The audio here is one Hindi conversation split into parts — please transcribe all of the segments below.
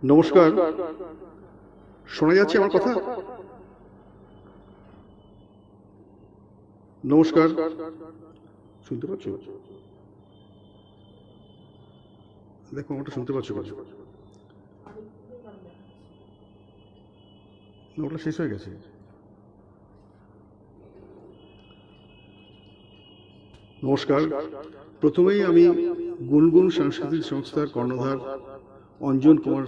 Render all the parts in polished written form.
নমস্কার, শোনা যাচ্ছে আমার কথা? নমস্কার, শুনতে পাচ্ছ? দেখো আমারটা শুনতে পাচ্ছ? ওটা শেষ হয়ে গেছে। নমস্কার, প্রথমেই আমি গুনগুন সাংস্কৃতিক সংস্থার কর্ণধার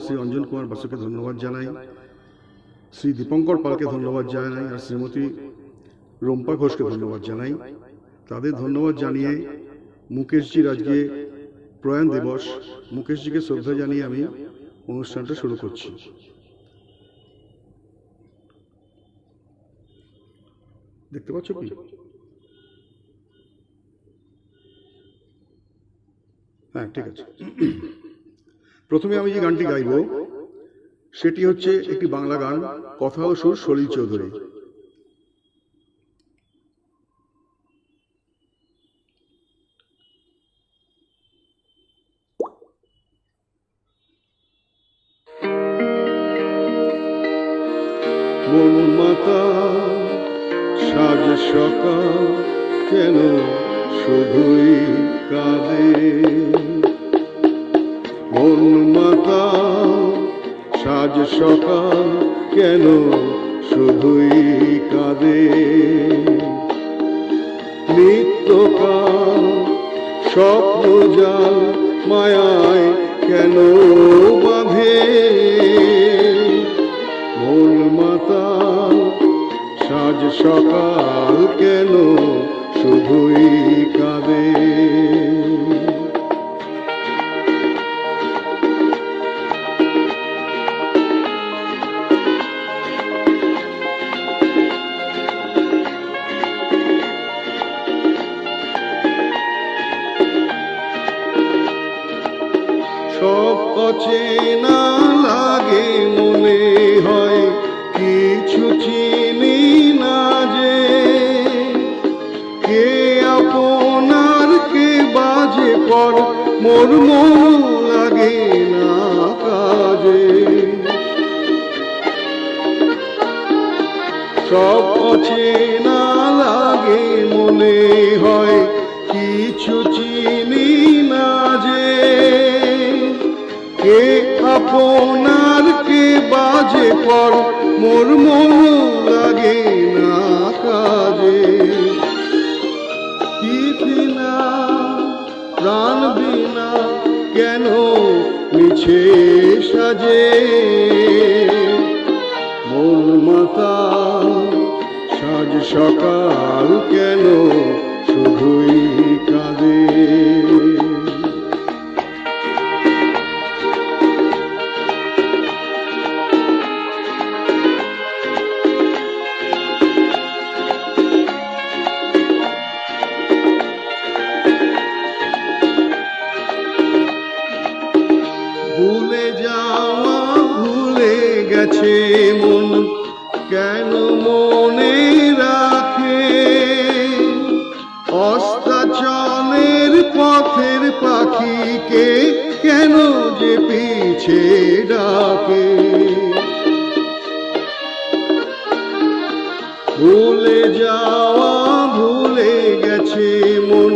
শ্রী অঞ্জন কুমার বাসুকে ধন্যবাদ জানাই, শ্রী দীপঙ্কর পালকে ধন্যবাদ জানাই, আর শ্রীমতী রম্পা ঘোষকে ধন্যবাদ জানাই। তাদের ধন্যবাদ জানিয়ে মুকেশজির আজকে প্রয়াণ দিবস, মুকেশজিকে শ্রদ্ধা জানিয়ে আমি অনুষ্ঠানটা শুরু করছি। দেখতে পাচ্ছ কি? হ্যাঁ, ঠিক আছে। প্রথমে আমি যে গানটি গাইব সেটি হচ্ছে একটি বাংলা গান, কথা ও সুর সলিল চৌধুরী। মন মাতা সাজ সকাল কেন শুধুই কাঁদে, মন মাতা সাজ সকাল কেন শুধুই কাঁদে, নিত্যকাল স্বপ্ন জাল মায়ায় কেন বাঁধে, মন মাতা সাজ সকাল কেন শুধুই কাঁদে। সব অচেনা লাগে, মনে হয় কিছু চিনি না যে, কে আপনার কে বাজে পর মোর মন লাগে না কাজে। সব অচেনা লাগে, মনে হয় কিছু চিনি না যে, কে আপনার কে বাজে পর মোর মন লাগে না কাজে। তিথি না প্রাণ বিনা কেন মিছে সাজে, মন মাতা সাজ সকাল কেন শুধুই কাঁদে। ভুলে যাওয়া ভুলে গেছে মন কেন মনে রাখে, অস্তাচলের পথের পাখিকে কেন যে পিছে ডাকে, ভুলে যাওয়া ভুলে গেছে মন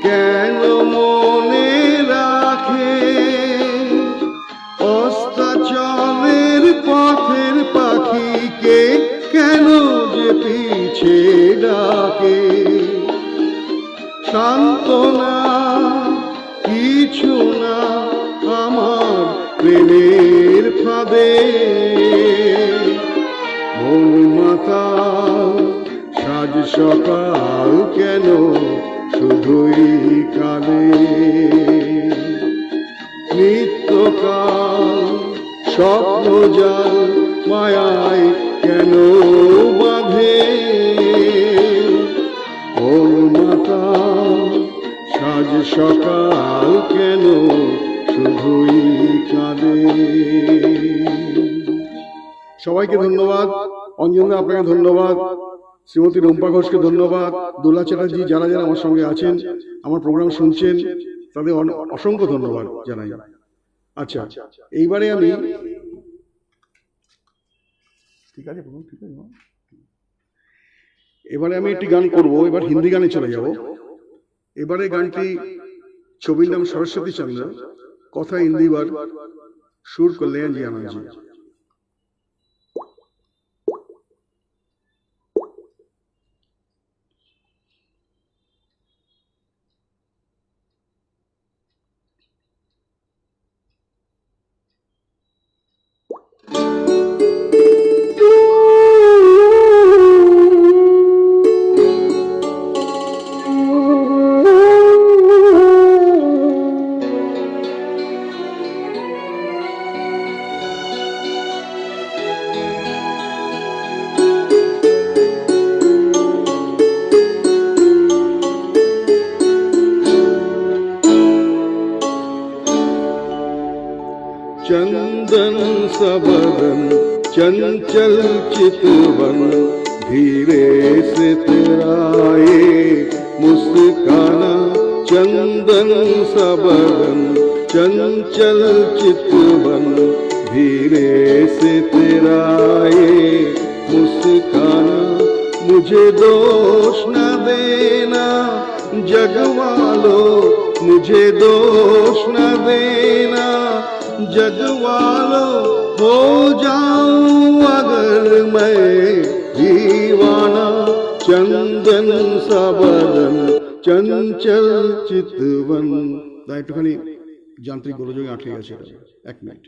কেন মনে রাখে, অস্তাচলের পথের পাখিকে কেন যে পিছে ডাকে। সান্ত্বনা কিছু না আমার প্রেমের ফাঁদে, মন মাতা সাজ সকাল কেন শুধুই কাঁদে, নিত্যকাল স্বপ্ন জাল মায়ায় কেন বাঁধে, মন মাতা সাজ সকাল কেন শুধুই কাঁদে। সবাইকে ধন্যবাদ। অঞ্জনদা আপনাকে ধন্যবাদ, শ্রীমতী রম্পা ঘোষকে ধন্যবাদ, দোলা চ্যাটার্জি, যারা যারা আমার সঙ্গে আছেন, আমার প্রোগ্রাম শুনছেন, তাদের অসংখ্য ধন্যবাদ জানাই। আচ্ছা, এইবারে আমি ঠিক আছে এবারে আমি একটি গান করব। এবার হিন্দি গানে চলে যাব। এবারে গানটি, ছবির নাম সরস্বতী চন্দ্র, কথা হিন্দি বার, সুর কল্যাণ জি আনন্দ জি। चंदन सबदन चंचल चितवन, धीरे से तेरा ये मुस्काना। चंदन सबदन चंचल चितवन, धीरे से तेरा ये मुस्काना। मुझे दोष न देना जग वालों, मुझे दोष न देना जग वालों, हो जाऊं अगर मैं दीवाना। चंदन सबदन चंचल चितवन। একটুখানি যান্ত্রিক গোলযোগে আটকে গেছে, এক মিনিট।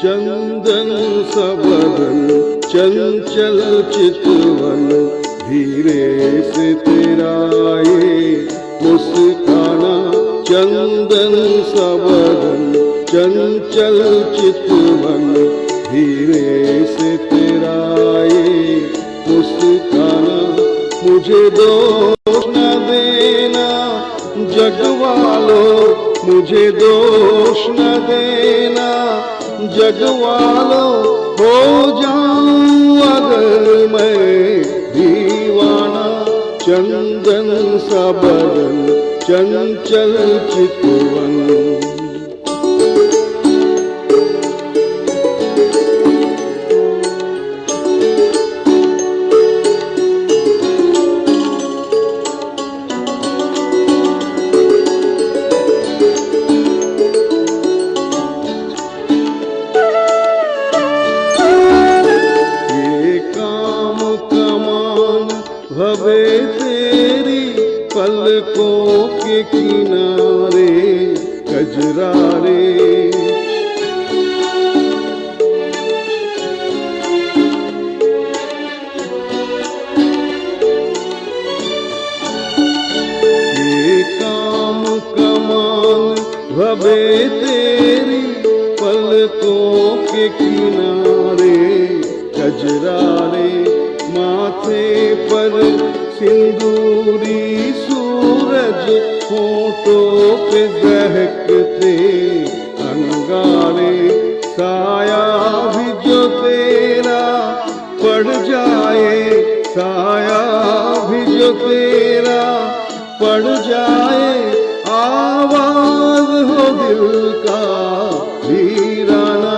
चंदन सबदन चंचल चितवन, धीरे से तेरा ये मुस्काना। चंदन सबदन चंचल चितवन, धीरे से तेरा ये मुस्काना। मुझे दोष न देना जग वालों, मुझे दोष न देना जग वालों, हो जाऊं अगर मैं दीवाना। चंदन सबदन चंचल चितवन। भवे तेरी पलकों के किनारे कजरारे, ये काम कमान भवे तेरी पलकों के किनारे कजरारे। माथे पर सिंदूरी सूरज, होठों पे दहकते अंगारे। साया भी जो तेरा पड़ जाए, तेरा पड़ जाए, आवाज हो दिल का वीराना,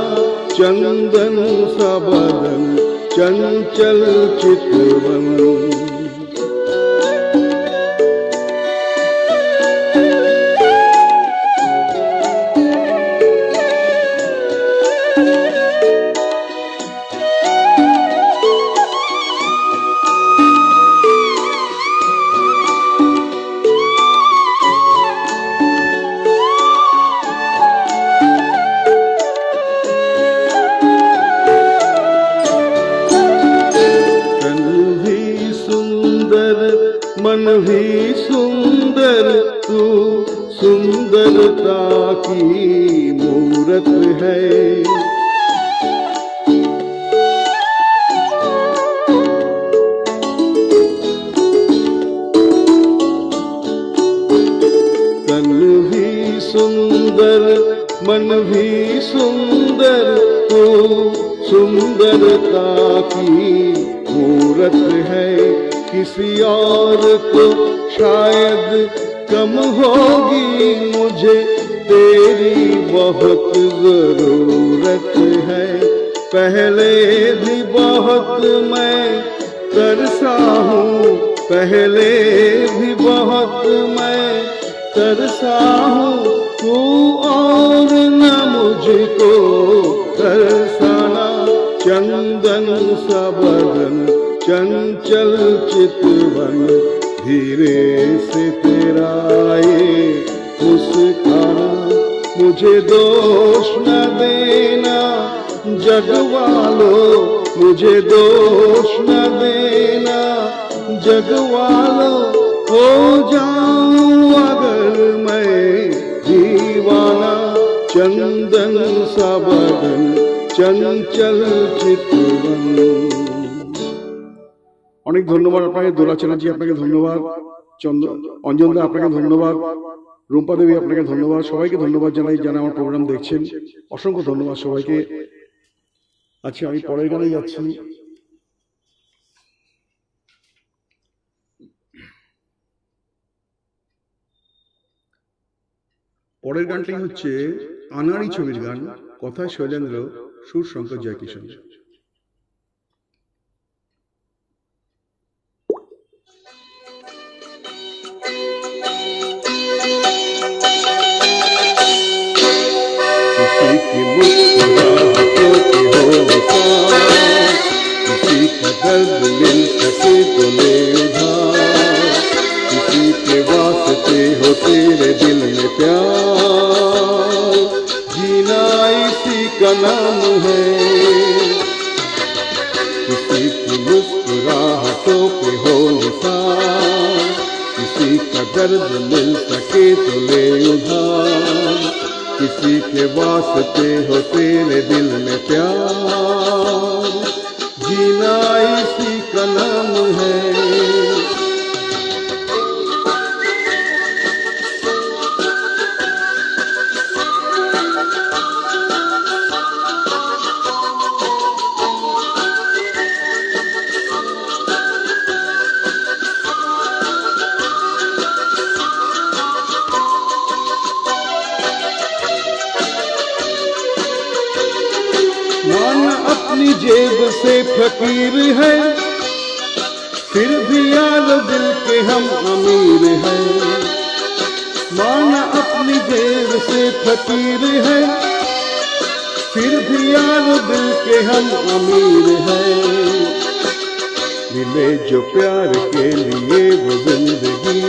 चंदन सा बदन चंचल चितवन। मन भी सुंदर, तू सुंदरता की मूरत है। तन भी सुंदर, मन भी सुंदर, तू सुंदरता की मूरत है। किसी और को शायद कम होगी, मुझे तेरी बहुत जरूरत है। पहले भी बहुत मैं तरसा हूँ, पहले भी बहुत मैं तरसा हूँ, तू और न मुझको तरसाना। चंदन सा बदन चंचल चितवन, धीरे से तेरा ये मुस्काना। मुझे दोष न देना जग वालों, मुझे दोष न देना जग वालों, हो जाऊं अगर मैं दीवाना। चंदन सा बदन चंचल चितवन। অনেক ধন্যবাদ আপনাকে, দোলা চ্যাটার্জি আপনাকে ধন্যবাদ, অঞ্জনদা আপনাকে ধন্যবাদ, রুম্পা দেবী আপনাকে ধন্যবাদ, সবাইকে ধন্যবাদ জানাই যারা আমার প্রোগ্রাম দেখছেন। অসংখ্য ধন্যবাদ সবাইকে। আচ্ছা, আমি পরের গানে যাচ্ছি। পরের গানটি হচ্ছে আনাড়ি ছবির গান, কথায় শৈলেন্দ্র, সুর শঙ্কর জয়কিশোর। किसी की मुस्कुराहटों की हो निशान, किसी का दर्द मिल सके तो ले उधार, किसी के वास्ते हो तेरे दिल में प्यार, जीना इसी का नाम है। किसी की मुस्कुराहटों की हो निशान, किसी का दर्द मिल सके तो ले उधार, किसी के वास्ते हो तेरे दिल में प्यार, जीना इसी का नाम है। अपनी जेब से फकीर है, फिर भी यार दिल के हम अमीर हैं। माना अपनी जेब से फकीर है, फिर भी यार दिल के हम अमीर हैं। मिले जो प्यार के लिए वो जिंदगी,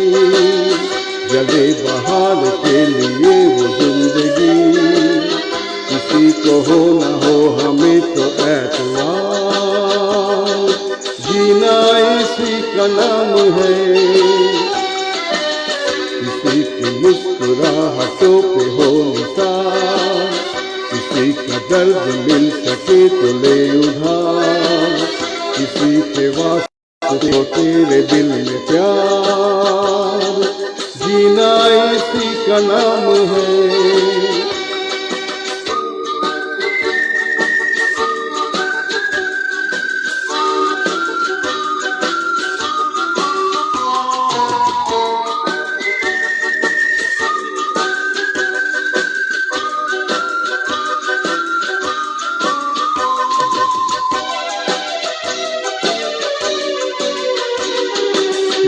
जले बहार के लिए वो जिंदगी, किसी को हो न हो हमें तो एतवार, जीना इसी का नाम है। किसी की मुस्कुराहटों पे हो निशान, किसी का दर्द मिल सके तो ले उधार, किसी के वास्ते हो तेरे दिल में प्यार, जीना इसी का नाम है।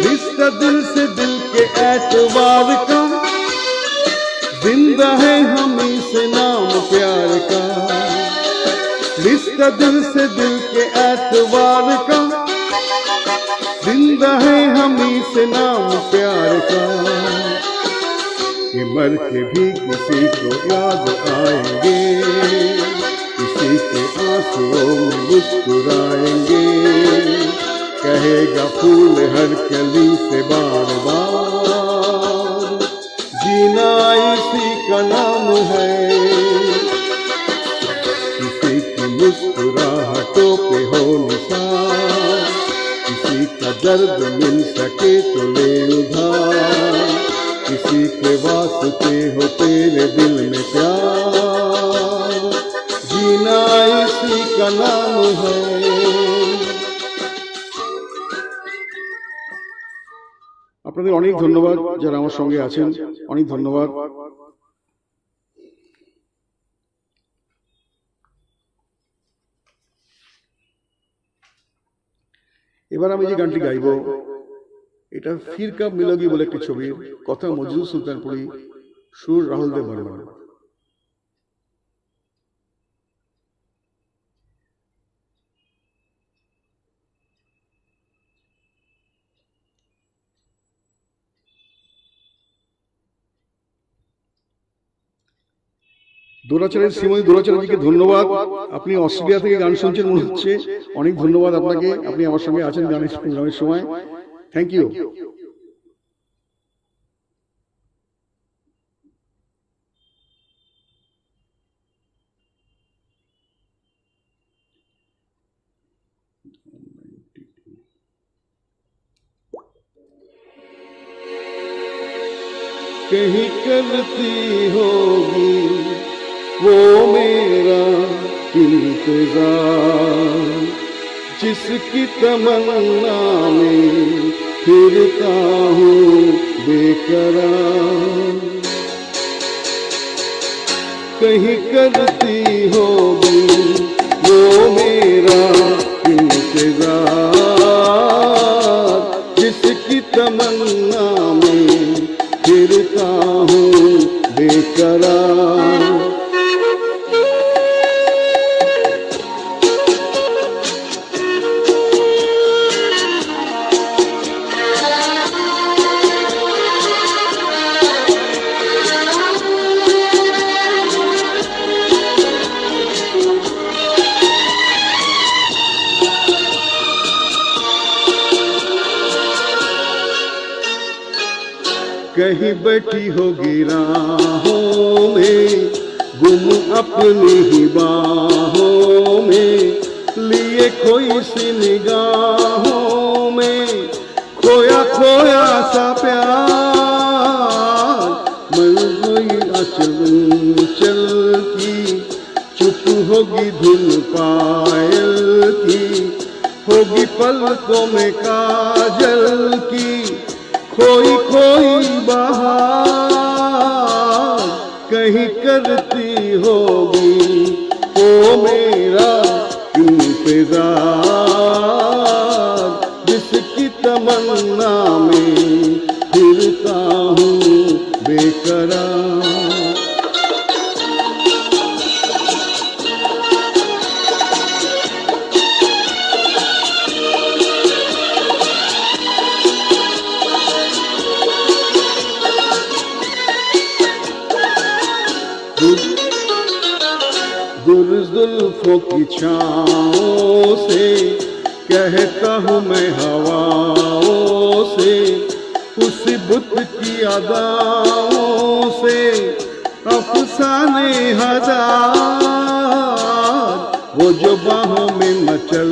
रिश्ता दिल से दिल के एतबार का, जिंदा है हमी से नाम प्यार का। रिश्ता दिल से दिल के एतबार का, जिंदा है हमी से नाम प्यार का। कि मर के भी किसी को याद आएंगे, किसी के आंसुओं में मुस्कुराएंगे। कहेगा फूल हर कली से बार बार, जीना इसी का नाम है। किसी की मुस्कुराहटों पे हो निशान, किसी का दर्द मिल सके तो ले उधार। किसी के वास्ते हो तेरे दिल में प्यार, जीना इसी का नाम है। আপনাদের অনেক ধন্যবাদ যারা আমার সঙ্গে আছেন, অনেক ধন্যবাদ। এবার আমি যে গানটি গাইব এটা ফির কাব মিলোগি বলে একটি ছবির কথা, মজরুল সুলতানপুরি, সুর রাহুল দেব বর্মন। দোলাচারের শ্রীমতী দোলাচারীকে ধন্যবাদ। আপনি অস্ট্রেলিয়া থেকে গান শুনছেন মনে হচ্ছে, অনেক ধন্যবাদ আপনাকে। আপনি আমার সঙ্গে আছেন গানের সময়, থ্যাংক ইউ। कहीं करती होगी वो मेरा इंतजार, जिसकी तमन्ना में फिरता हूँ बेकरार। कहीं करती होगी वो मेरा इंतजार, जिसकी तमन्ना में फिरता हूँ बेकरार। कहीं बैठी होगी राहों में, गुम अपनी ही बाहों में, लिए खोई सी निगाहों में, खोया खोया सा प्यार। मर गई अचंचल की, चुप होगी धुन पायल की, होगी पलकों में काजल की, खोई खोई बहार। कहीं करती होगी वो मेरा इंतजार, जिसकी तमन्ना में फिरता हूँ बेकरार। जुल्फों की छाओं से कहता हूँ मैं हवाओं से, उस बुत की अदाओं से अफसाने हजार। वो जो बाहों में मचल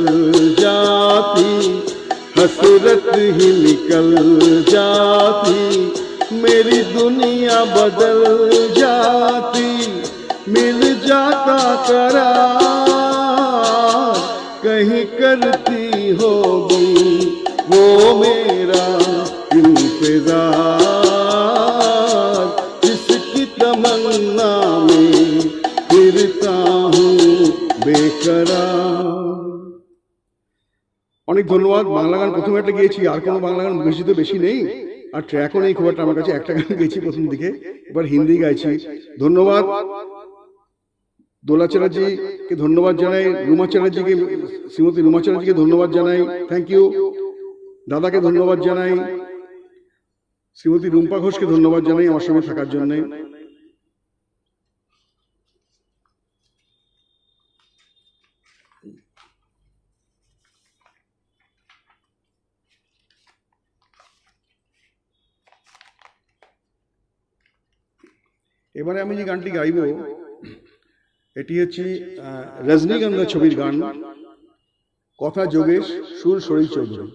जाती, हसरत ही निकल जाती, मेरी दुनिया बदल जाती, मिल जाता करार। कहीं करती होगी वो मेरा इंतजार, जिसकी तमन्ना में फिरता हूँ बेकरार। অনেক অনেক ধন্যবাদ। বাংলা গান প্রথমে একটা গিয়েছি, আর কোনো বাংলা গান বেশি নেই, আর ট্র্যাকও নেই খুব একটা আমার কাছে, একটা গান গেয়েছি প্রথম দিকে, এবার হিন্দি গাইছি। ধন্যবাদ দোলা চ্যাটার্জিকে ধন্যবাদ জানাই, রুমা চ্যাটার্জিকে, শ্রীমতী রুমা চ্যাটার্জিকে ধন্যবাদ জানাই, থ্যাংক ইউ। দাদাকে ধন্যবাদ জানাই, শ্রীমতী রুম্পা ঘোষকে ধন্যবাদ জানাই আমার সঙ্গে থাকার জন্য। এবারে আমি যে গানটি গাইব এটি হচ্ছে রজনীগন্ধা ছবির গান, কথা যোগেশ, সুর শরীর চৌধুরী।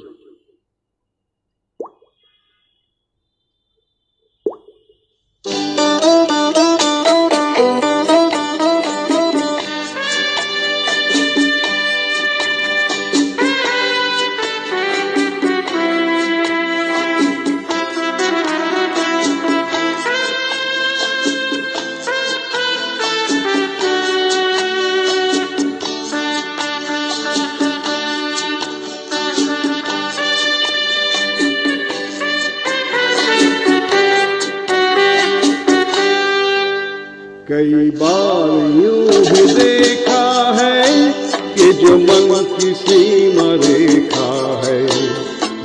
कई बार यूं भी देखा है कि जो मन की सीमा रेखा है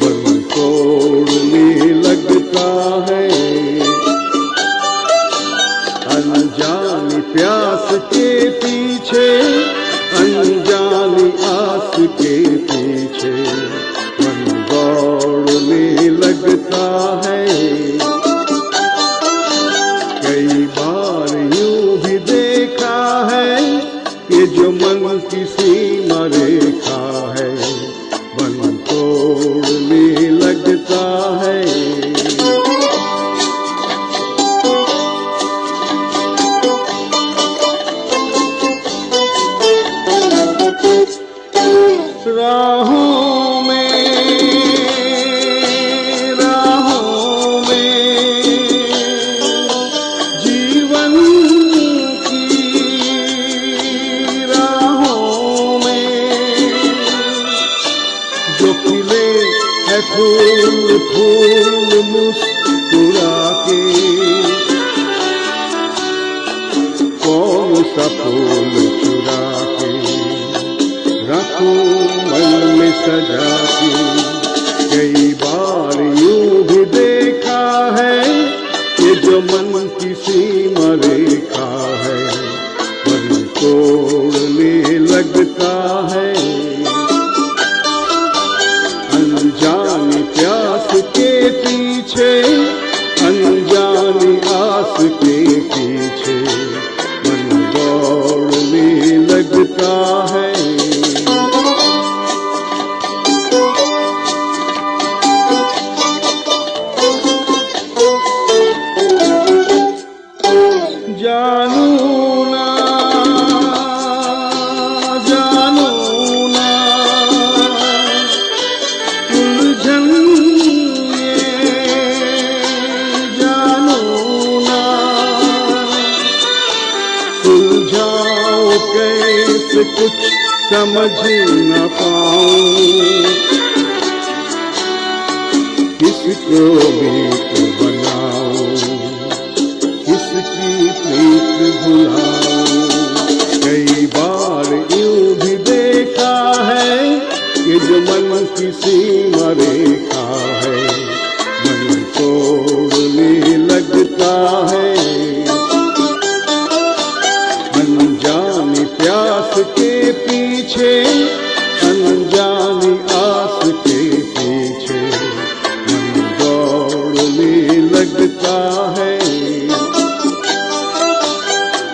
मन तोड़ने लगता है। अनजानी प्यास के पीछे, अनजानी आस के पीछे मन दौड़ने लगता है। कई बार यूं भी देखा है कि जो मन की सीमा रेखा है मन तोड़ने लगता है। राहों में जीवन की राहों में जो खिले है फूल फूल मुस्कुरा के, कौन सा फूल चुरा के रखूं मन में सजा के। कई बार यूं भी देखा है कि जो मन की सीमा रेखा है मन तोड़ने लगता है। अनजानी प्यास के पीछे, अनजानी आस के पीछे मन दौड़ने लगता है। जानू ना उलझन ये जानू ना सुलझाओ कैसे कुछ समझ न पाऊं। किसको मीत बनाऊं, किसकी प्रीत भुलाऊं। कई बार यूं भी देखा है कि जो मन की सीमा रेखा है मन तोड़ने लगता है। अनजानी प्यास के पीछे, अनजानी आस के पीछे मन दौड़ने लगता है।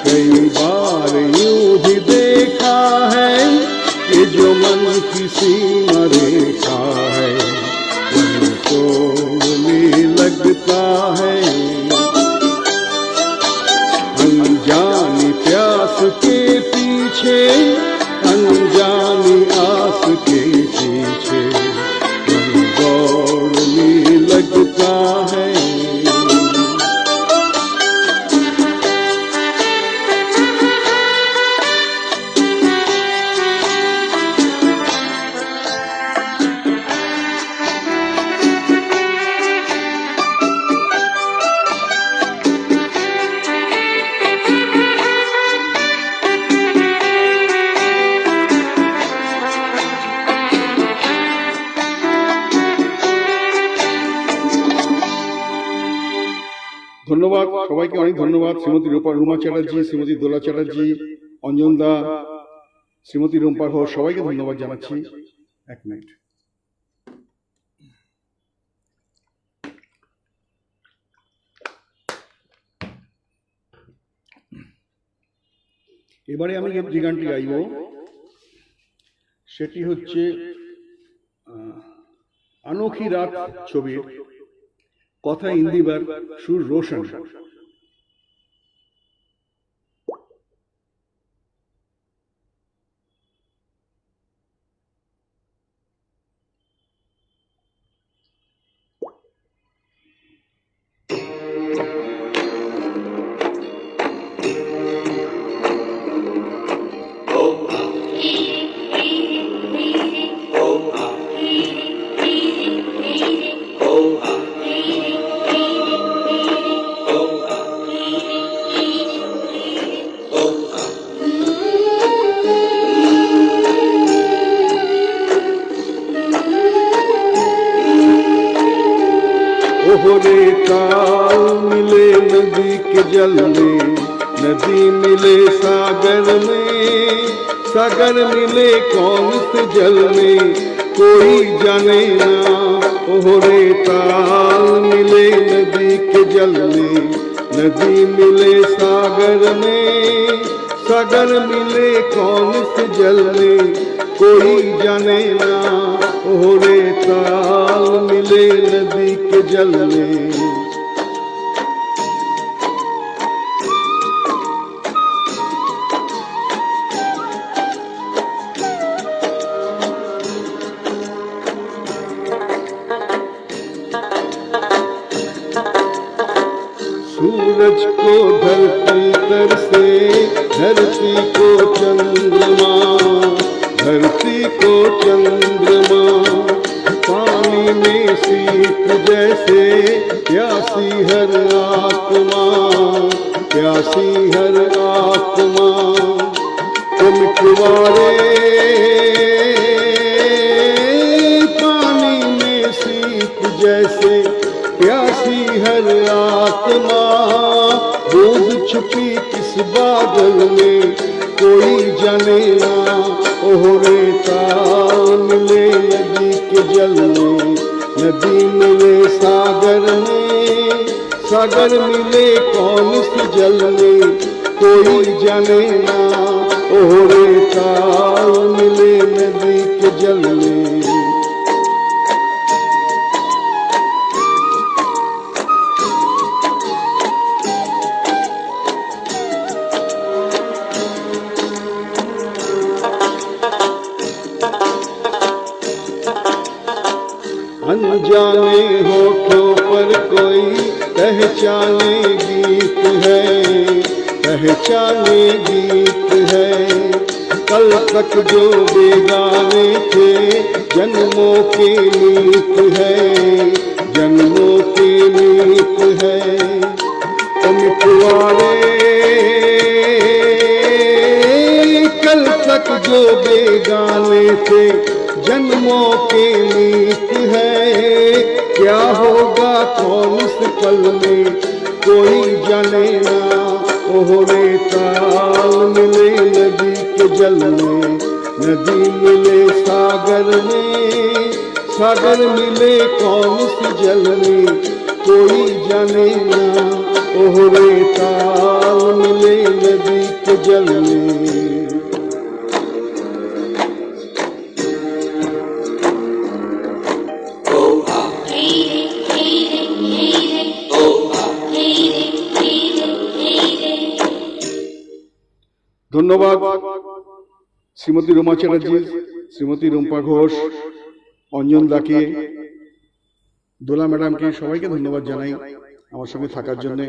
कई बार यूं भी देखा है कि जो मन की सीमा रेखा है मन तोड़ने लगता है। अनजानी प्यास के पीछे, अनजानी आस के पीछे मन दौड़ने लगता है। ধন্যবাদ সবাইকে, অনেক ধন্যবাদ। শ্রীমতী রুমা চ্যাটার্জি, শ্রীমতী দোলা চ্যাটার্জি, অঞ্জন দা, শ্রীমতী রুম্পা ঘোষ, সবাইকে ধন্যবাদ জানাচ্ছি। এক মিনিট। এবারে আমি যে গানটি গাইব সেটি হচ্ছে अनोखी रात ছবির কথা ইন্দিবার, সুর রোশন। ओहरे ताल मिले नदी के जल में, नदी मिले सागर में, सागर मिले कौन से जल में कोई जाने ना। ओहरे ताल मिले नदी के जल में, नदी मिले सागर में, सागर मिले कौन से जल में कोई जाने ना। ओहरे ताल मिले नदी के जल में। सूरज को धरती तर से, धरती को चंद्रमा, धरती को चंद्रमा, पानी में सीप जैसे प्यासी हर आत्मा, प्यासी हर आत्मा। तुम कुंवारे पानी में सीप जैसे प्यासी हर आत्मा। बूंद छुपी किस बादल में कोई जाने ना। ओहरे ताल मिले नदी के जल में, नदी मिले सागर में, सागर मिले कौन से जल में कोई जाने ना। ओहरे ताल मिले नदी के जल में। अनजाने होठों पर कोई पहचाने गीत है, पहचाने गीत है। कल तक जो बेगाने थे जन्मों के मीत है, जन्मों के मीत है। तुम कुंवारे कल तक जो बेगाने थे जन्मों के मीत है। क्या होगा कौन से पल में कोई जाने ना। ओहरे ताल मिले नदी के जल में, नदी मिले सागर में, सागर मिले कौन से जल में कोई जाने ना। ओहरे ताल मिले नदी के जल में। ধন্যবাদ শ্রীমতী রুমা চ্যাটার্জি, শ্রীমতী রুম্পা ঘোষ, অঞ্জন দাকে, দোলা ম্যাডামকে, সবাইকে ধন্যবাদ জানাই আমার সঙ্গে থাকার জন্য।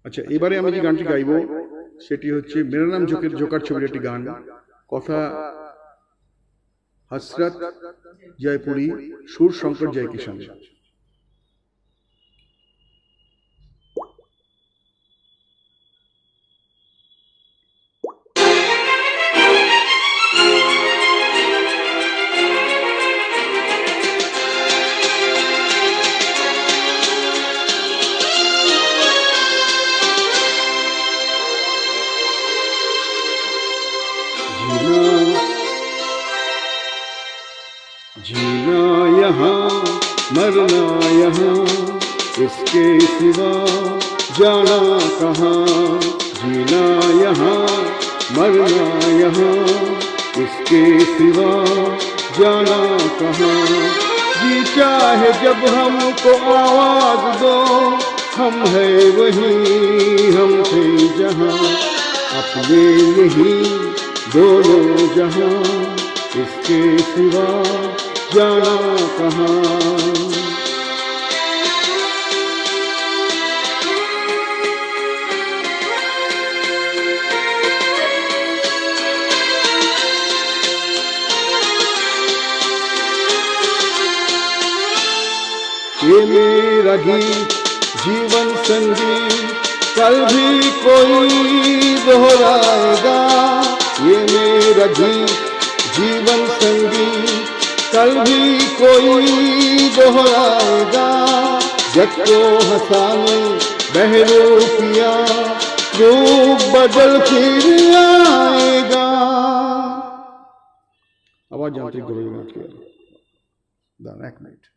আচ্ছা, এবারে আমি যে গানটি গাইব সেটি হচ্ছে মেরা নাম জোকার ছবির একটি গান। কথা হসরত জয়পুরি, সুর শঙ্কর জয়কিষাণ। जीना यहाँ मरना यहाँ, इसके सिवा जाना कहाँ। जीना यहाँ मरना यहाँ, इसके सिवा जाना कहाँ। जी चाहे जब हमको आवाज दो, हम है वहीं हम थे जहाँ। अपने यही दोनों जहाँ, इसके सिवा जाना कहाँ। ये मेरा गीत जीवन संगीत, कल भी कोई दोहराएगा। ये मेरा गीत जीवन संगीत, कल भी कोई दोहराएगा। जग को हंसाने बहरूपिया, रूप बदल फिर आएगा। आवाज यांत्रिक गुरु दान एक मिनट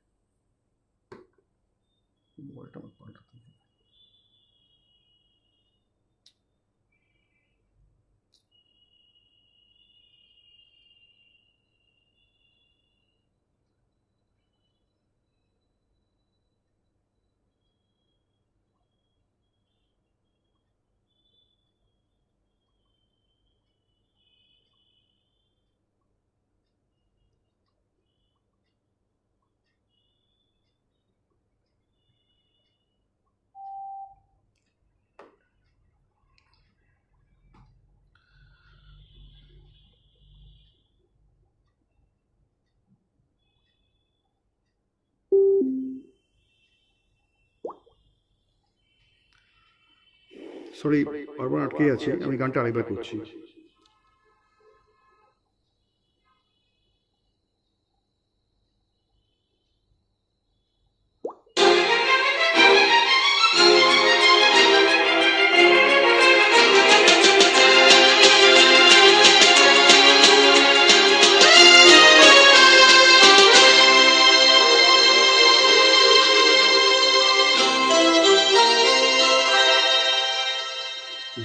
সরি বারবার আটকে আছে, আমি গানটা আরেকবার করছি।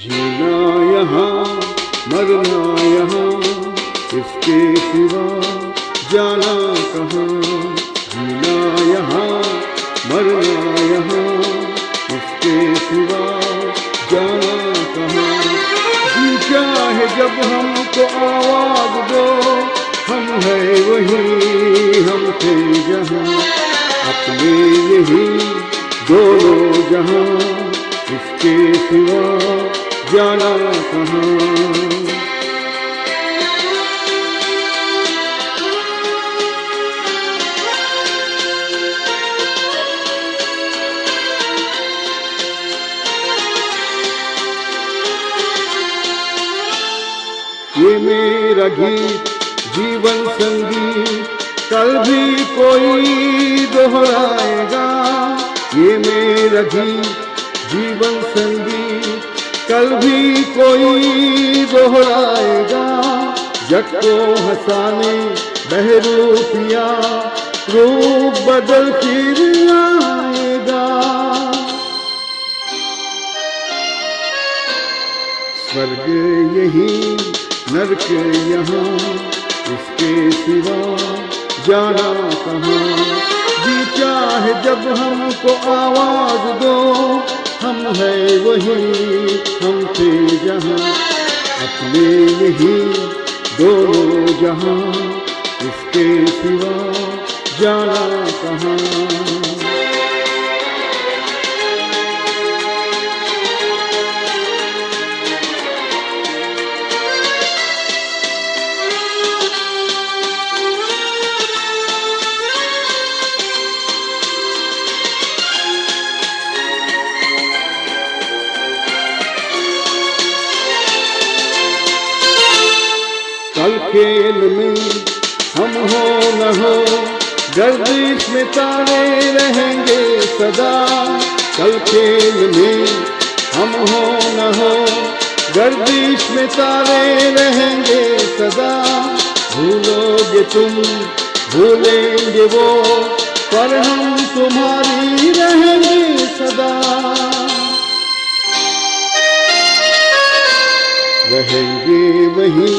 जीना यहाँ मरना यहाँ, इसके सिवा जाना कहाँ। जीना यहाँ मरना यहाँ, इसके सिवा जाना कहाँ। जी चाहे जब हमको आवाज दो, हम है वहीं हम थे जहाँ। अपने यही दोनों जहाँ, इसके सिवा जाना कहाँ। ये मेरा गीत जीवन संगीत, कल भी कोई दोहराएगा। ये मेरा गीत जीवन संगीत, कल भी कोई दोहराएगा। जग को हंसाने बहरूपिया, रूप बदल फिर आएगा। स्वर्ग यही नरक यहाँ, इसके सिवा जाना कहाँ। जी चाहे जब हमको आवाज दो, हम है वही हम थे जहाँ। अपने यही दोनों जहाँ, इसके सिवा जाना कहाँ। कल खेल में हम हो न हो, गर्दिश में तारे रहेंगे सदा। कल खेल में हम हो न हो, गर्दिश में तारे रहेंगे सदा। भूलोगे तुम भूलेंगे वो पर हम तुम्हारी रहेंगे सदा, रहेंगे वही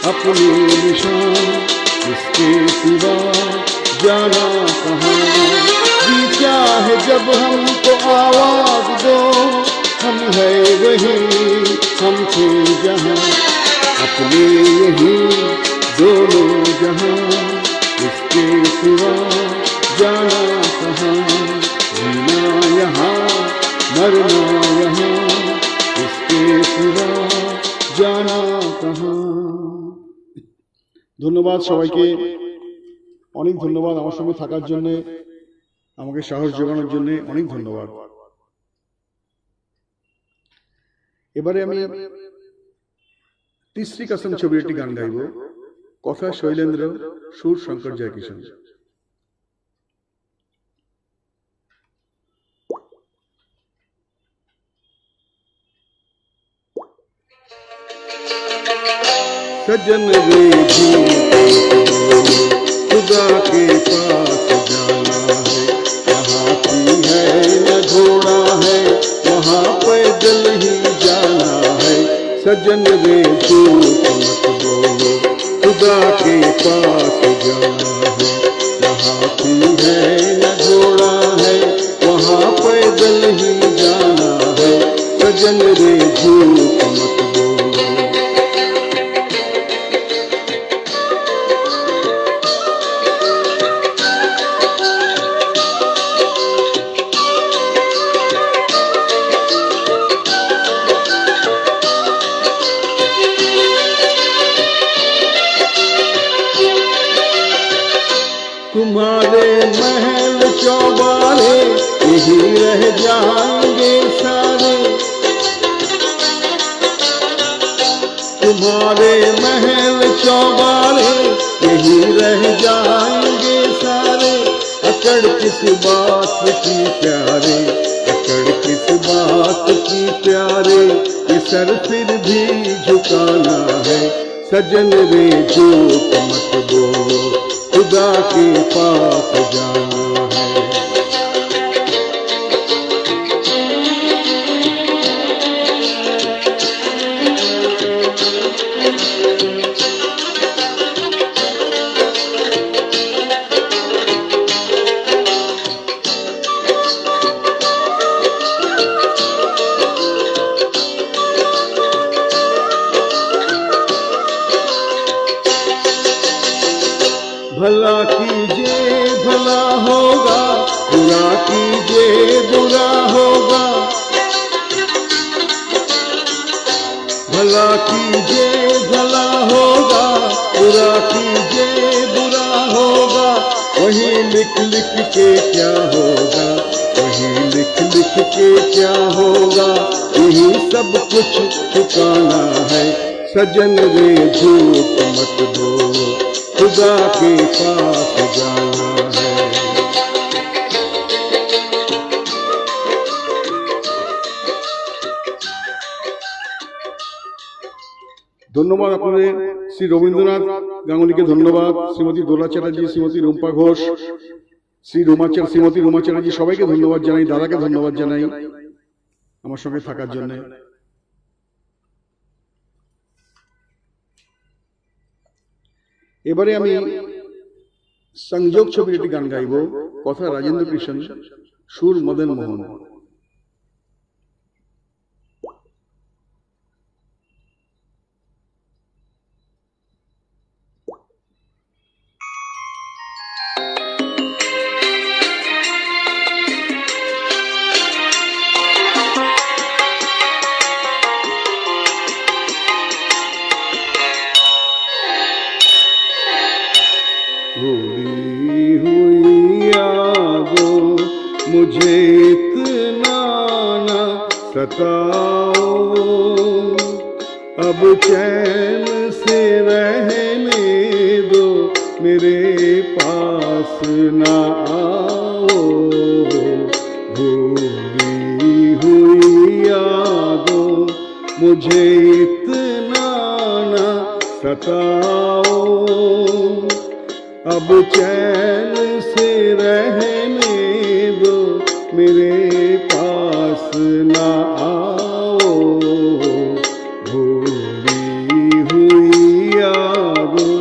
अपने निशान, इसके सिवा जाना कहाँ। जी चाहे जब हमको आवाज दो, हम है वही हम थे जहाँ, अपने यही दोनों जहाँ, इसके सिवा जाना कहाँ। जीना यहाँ मरना यहाँ, इसके सिवा জানা কাহা। ধন্যবাদ সবাইকে, অনেক ধন্যবাদ আমার সঙ্গে থাকার জন্য, আমাকে সাহস জোগানোর জন্য অনেক ধন্যবাদ। এবারে আমি তিসরি কাসম ছবির একটি গান গাইব। কথা শৈলেন্দ্র, সুর শঙ্কর জয়কিশন। सजन रे खुदा के पास जाना है, कहाँ की है न घोड़ा है, वहाँ पैदल ही जाना है। सजन रे झूठ मत बोलो, खुदा के पास जाना है, कहाँ की है न घोड़ा है, वहाँ पैदल ही जाना है। सजन रे झूठ मत बोलो। तुम्हारे महल चौबारे यही रह जाएंगे सारे, तुम्हारे महल चौबारे यही रह जाएंगे सारे। अकड़ किस बात की प्यारे, अकड़ किस बात की प्यारे, ये सर फिर भी झुकाना है। सजन रे झूठ मत बोलो, खुदा के पास जाना है। भला कीजिए भला होगा, बुरा कीजिए बुरा होगा। भला कीजिए भला होगा, बुरा कीजिए बुरा होगा। वही लिख लिख के क्या होगा, वही लिख लिख के क्या होगा। यही सब कुछ ठिकाना है। सजन रे झूठ मत बोलो, खुदा के पास जाना है। ধন্যবাদ আপনাদের শ্রী রবীন্দ্রনাথ গাঙ্গুলিকে ধন্যবাদ, শ্রীমতী দোলা চ্যাটার্জি, শ্রীমতী রুম্পা ঘোষ, শ্রীমতী রুমা চ্যাটার্জি, সবাইকে ধন্যবাদ জানাই, দাদাকে ধন্যবাদ জানাই আমার সঙ্গে থাকার জন্য। এবারে আমি সংযোগ ছবির একটি গান গাইব। কথা রাজেন্দ্র কৃষ্ণ, সুর মদন মোহন। भूली हुई यादों मुझे इतना ना सताओ, अब चैन से रहने दो, मेरे पास ना आओ। भूली हुई यादों मुझे इतना ना सताओ, अब चैन से रहने दो, मेरे पास ना आओ, भूली हुई यादों।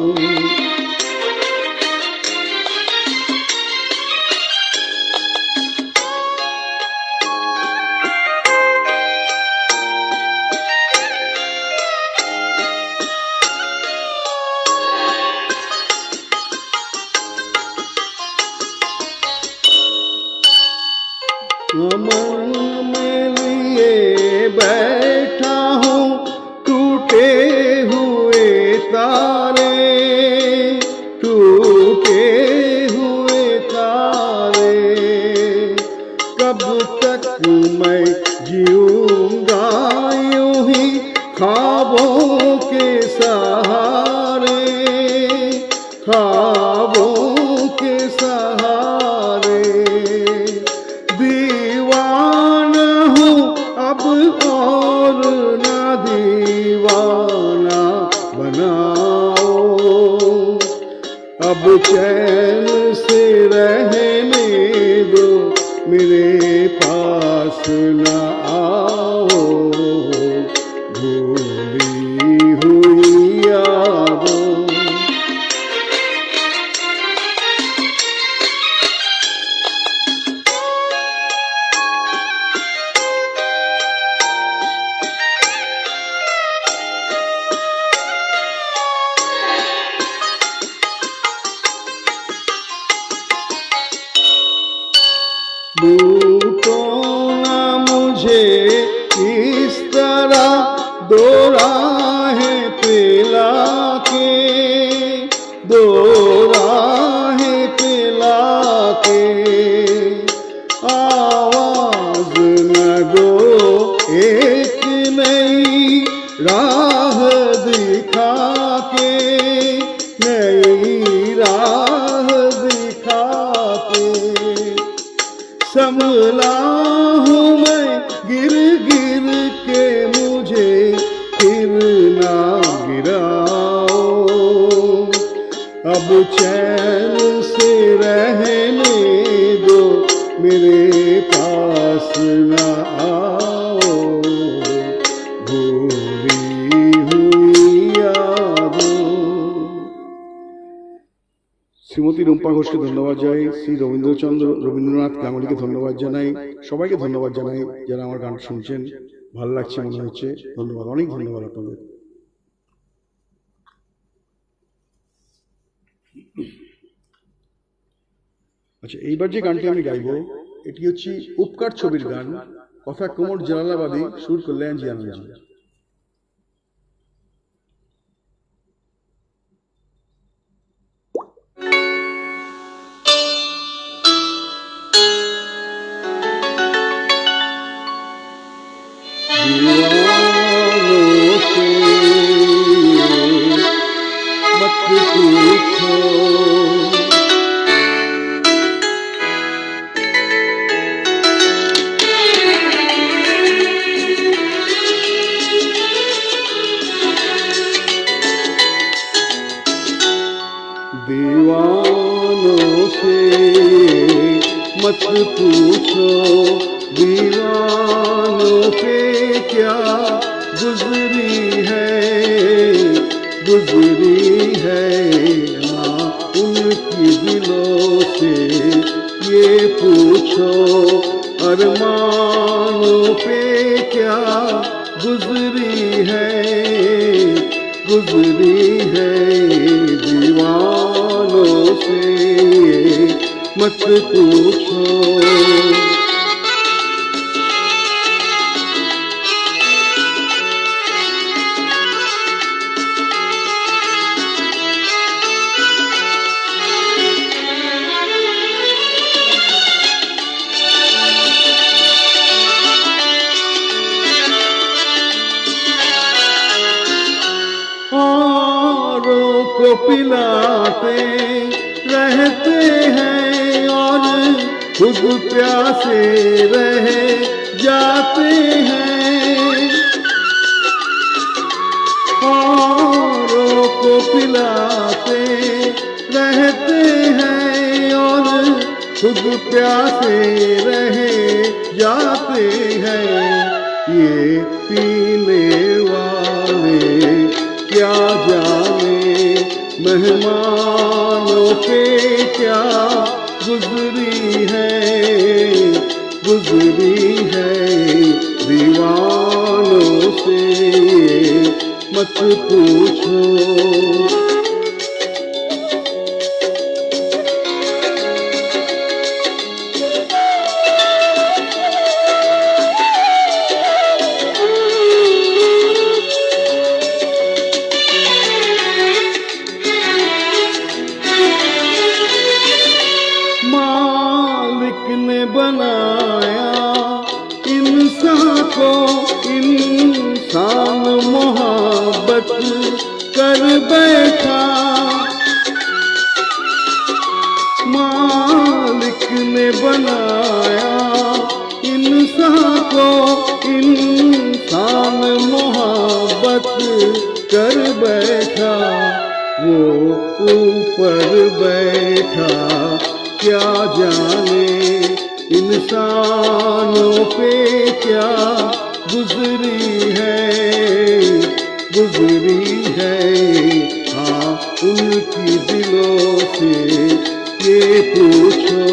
मन में लिए बैठा हूँ टूटे हुए तारे, टूटे हुए तारे। कब तक मैं जीऊंगा यूं ही ख्वाबों के सहारे, ख्वाबों के सहारे। दीवाना हूँ अब और ना दीवाना बनाओ, अब चैन से रहने दो, मेरे पास ना आओ, भूली हुई यादों। लूटो ना मुझे इस तरह दो राहें पिला के, दो राहें पिला के। आवाज न दो एक नई राह दिखा के, नई राह दिखा के। संभला हूँ मैं गिर गिर के, मुझे फिर ना गिराओ, अब चैन से रहने दो, मेरे पास ना आओ, भूली हुई यादों। শ্রীমতী রুম্পা ঘোষকে ধন্যবাদ জানাই, শ্রী রবীন্দ্রনাথ গাঙ্গুলিকে ধন্যবাদ জানাই, সবাইকে ধন্যবাদ জানাই যারা আমার গান শুনছেন। ভালো লাগছে মনে হচ্ছে, ধন্যবাদ, অনেক ধন্যবাদ আপনাদের। আচ্ছা, এইবার যে গানটি আমি গাইব এটি হচ্ছে উপকার ছবির গান, কথা কুমোর জালালাবাদী, সুর কল্যাণ জি আনন্দ। दीवानों से मत पूछो, दीवानों से मत पूछो, दीवानों पे क्या गुजरी है हाँ उनकी दिलों से ये पूछो, अरमानों पे क्या गुजरी है दीवानों से मत पूछो। को पिलाते रहते हैं और खुद प्यासे रह जाते हैं, औरों को पिलाते रहते हैं और खुद प्यासे रहे जाते हैं। ये पीने वाले क्या जाने मेहमानों पे क्या गुजरी है दीवानों से मत पूछो। मालिक ने बनाया इंसान को, इंसान मोहब्बत कर बैठा। मालिक ने बनाया इंसान को, इंसान मोहब्बत कर बैठा। वो ऊपर बैठा क्या जाने इंसानों पे क्या गुजरी है। हाँ, उनकी दिलों से ये पूछो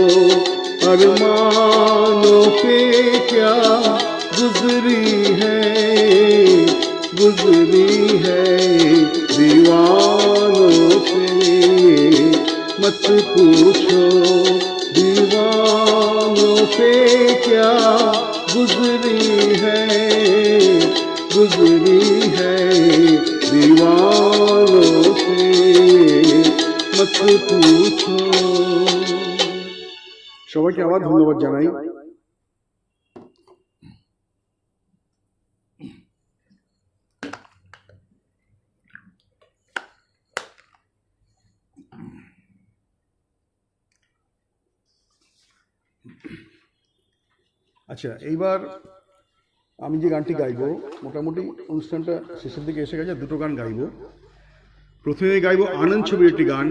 अरमानों पे क्या गुजरी है दीवानों से मत पूछो। दीवानों पे क्या गुजरी है दीवानों से मत पूछो। সবাইকে আবার ধন্যবাদ জানাই। আচ্ছা, এইবার আমি যে গানটি গাইবো, মোটামুটি অনুষ্ঠানটা শেষের দিকে এসে গেছে, দুটো গান গাইবো। প্রথমে গাইবো আনন্দ ছবির একটি গান,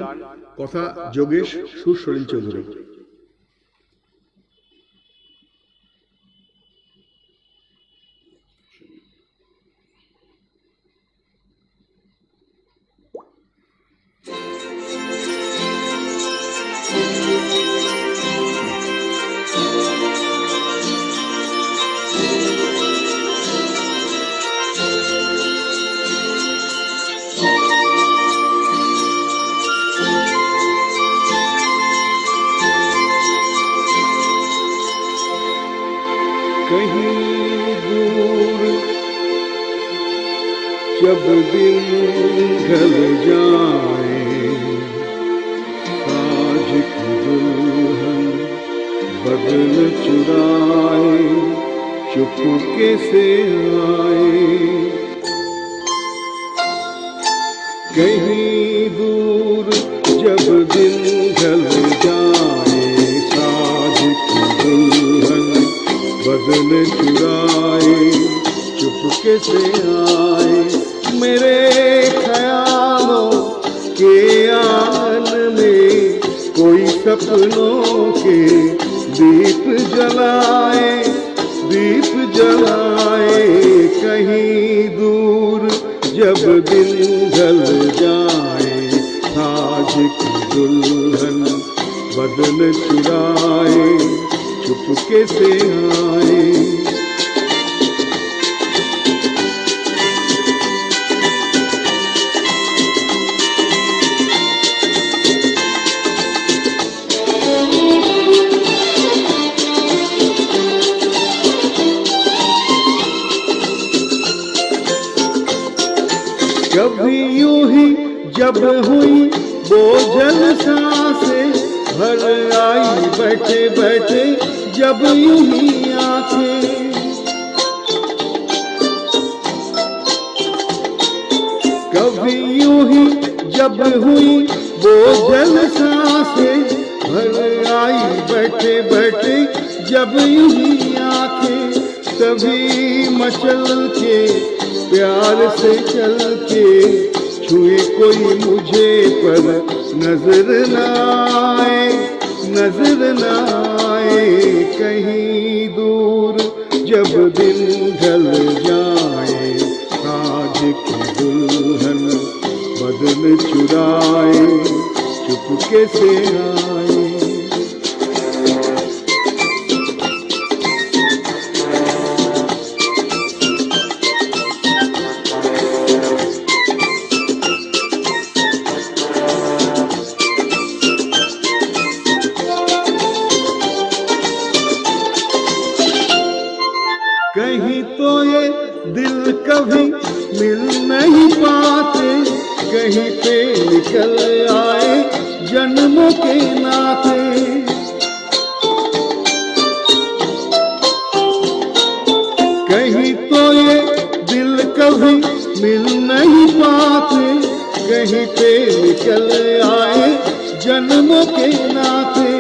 কথা যোগেশ, সুর সলিল চৌধুরী। कहीं दूर जब दिन ढल जाए, साँझ की दुल्हन बदन चुराए चुपके से आए। कहीं दूर जब दिन ढल जाए, साँझ की दुल्हन बदन चुराए चुपके से आए। मेरे ख्यालों के आंगन में कोई सपनों के दीप जलाए, दीप जलाए। कहीं दूर जब दिन ढल जाए, साँझ की दुल्हन बदन चुराए चुपके से आए। कभी यूं ही जब हुई बोझल सांसें, भर आई बैठे बैठे जब यूं ही आंखें। कभी यूं ही जब हुई बोझल सांसें, भर आई बैठे बैठे जब यूं ही आंखें। तभी मचल के प्यार से चल के छुए कोई मुझे पर नजर न आए, नजर न आए कहीं दूर जब दिन ढल जाए। आज की दुल्हन बदन चुराए चुपके से आए। कहीं तो ये दिल कभी मिल नहीं पाते, कहीं पे निकल आए जन्मों के नाते। कहीं तो ये दिल कभी मिल नहीं पाते, कहीं पे निकल आए जन्मों के नाते।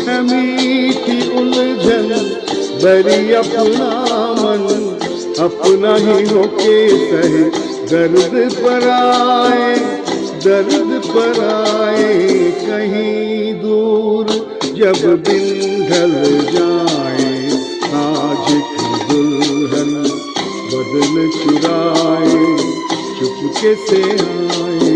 है मीठी उलझन बरी अपना मन, अपना ही होके सहे दर्द पर आए, दर्द पर आए कहीं दूर जब दिन ढल जाए। आज की दुल्हन बदन चुराए चुपके से आए।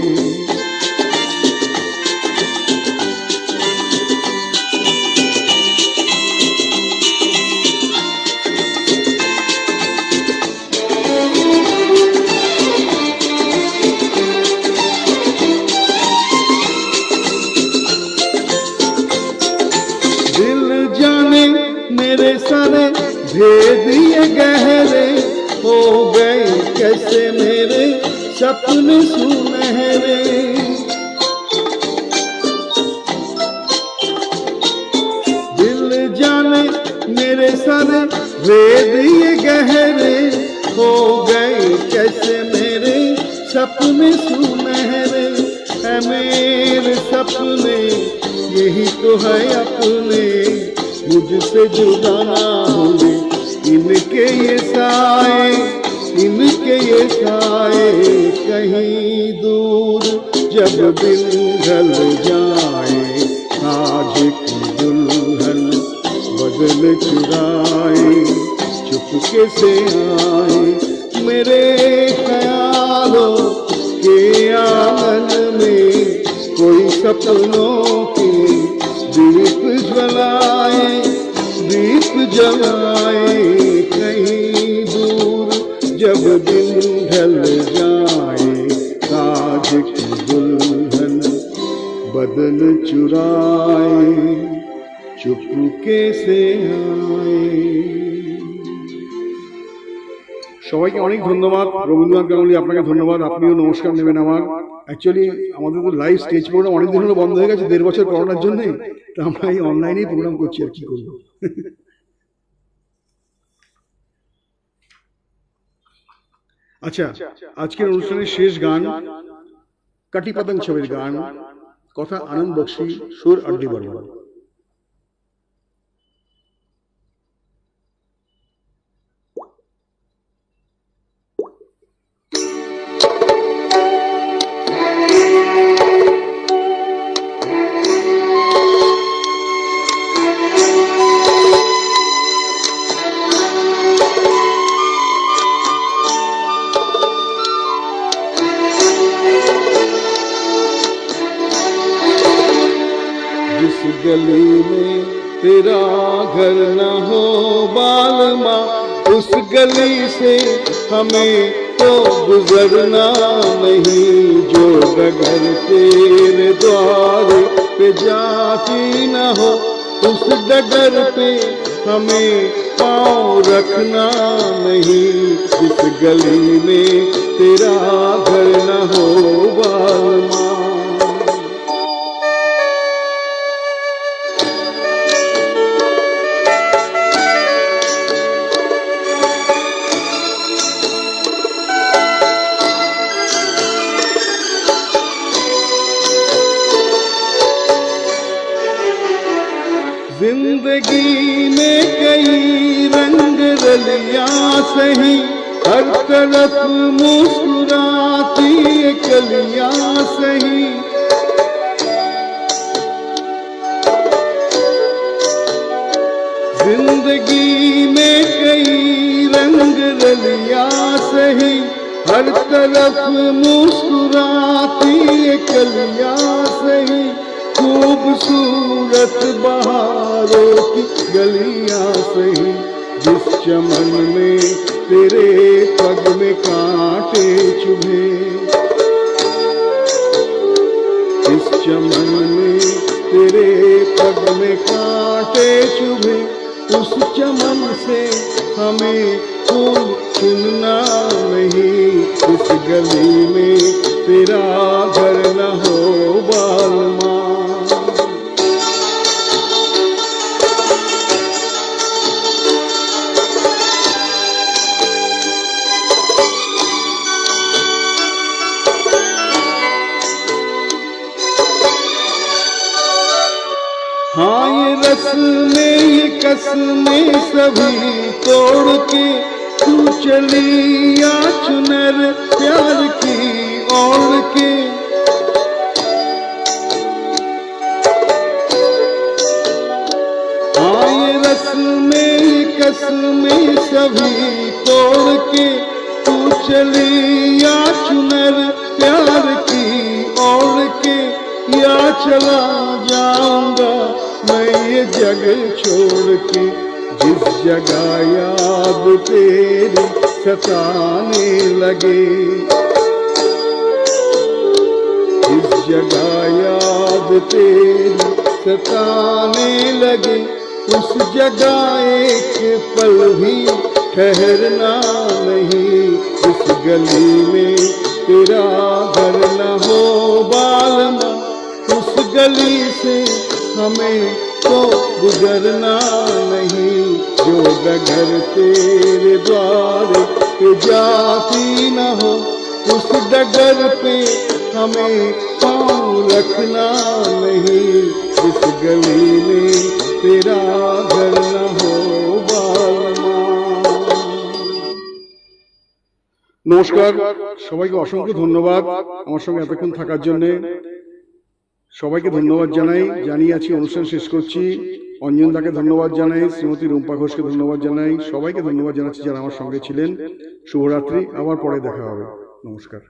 मेरे सारे भेद ये गहरे हो गए, कैसे मेरे सपने सुनहरे। दिल जाने मेरे सारे भेद ये गहरे हो गए, कैसे मेरे सपने सुनहरे। है मेरे सपने यही तो है अपने, मुझसे जुदा ना होंगे इनके ये साए, इनके ये साए कहीं दूर जब दिन ढल जाए। आज की दुल्हन बदन चुराए चुपके से आए। मेरे ख्यालों के आंगन में कोई सपनों की दीप जलाए, दीप जलाए कहीं दूर जब दिन ढल जाए। आज की दुल्हन बदन चुराए चुपके से आए। সবাইকে অনেক ধন্যবাদ। রবীন্দ্রনাথ গাঙ্গুলি, আপনাকে ধন্যবাদ, আপনিও নমস্কার নেবেন আমার। অ্যাকচুয়ালি আমাদের তো লাইভ স্টেজ প্রোগ্রাম অনেকদিন হলো বন্ধ হয়ে গেছে, 1.5 বছর করোনার জন্য। তো আমরা এই অনলাইনেই প্রোগ্রাম করছি, আর কি করবো। আচ্ছা, আজকের অনুষ্ঠানের শেষ গান কাটি পাতং ছবির গান, কথা আনন্দ বক্সি, সুর আরডি বর্মন। जिस गली में तेरा घर न हो बालमा, उस गली से हमें तो गुजरना नहीं। जो डगर तेरे द्वार पे जाती न हो, उस डगर पे हमें पाँव रखना नहीं। जिस गली में तेरा घर न हो बालमा। जिंदगी में कई रंग रलियां सही, हर तरफ मुस्कुराती कलियां सही। जिंदगी में कई रंग रलिया सही, हर तरफ मुस्कुराती ये कलिया सही, खूबसूरत बहारों की गलियां सही, जिस चमन में तेरे पग में कांटे चुभे, जिस चमन में तेरे पग में कांटे चुभे, उस चमन से हमें फूल चुनना नहीं, इस गली में तेरा घर न हो बालमा। हाँ ये रस्में ये कसमें सभी तोड़ के तू चली या चुनर प्यार की ओढ़ के, हाँ ये रस्में ये कसमें सभी तोड़ के तू चली या चुनर प्यार की ओढ़ के, या चला जाऊंगा मैं ये जगह छोड़ के, जिस जगह याद तेरी सताने लगे, जिस जगह याद तेरी सताने लगे, उस जगह एक पल भी ठहरना नहीं, इस गली में तेरा घर न हो बालमा, उस गली से हमें तो गुजरना नहीं, जो डगर तेरे द्वार पे जाती न हो, उस डगर पे हमें पाँव रखना नहीं, इस गली में तेरा घर न हो बालमा। নমস্কার, সবাইকে অসংখ্য ধন্যবাদ আমার সঙ্গে এতক্ষণ থাকার জন্য। সবাইকে ধন্যবাদ জানিয়ে আছি অনুষ্ঠান শেষ করছি। অঞ্জন দাকে ধন্যবাদ জানাই, শ্রীমতী রুম্পা ঘোষকে ধন্যবাদ জানাই, সবাইকে ধন্যবাদ জানাচ্ছি যারা আমার সঙ্গে ছিলেন। শুভরাত্রি, আবার পরে দেখা হবে। নমস্কার।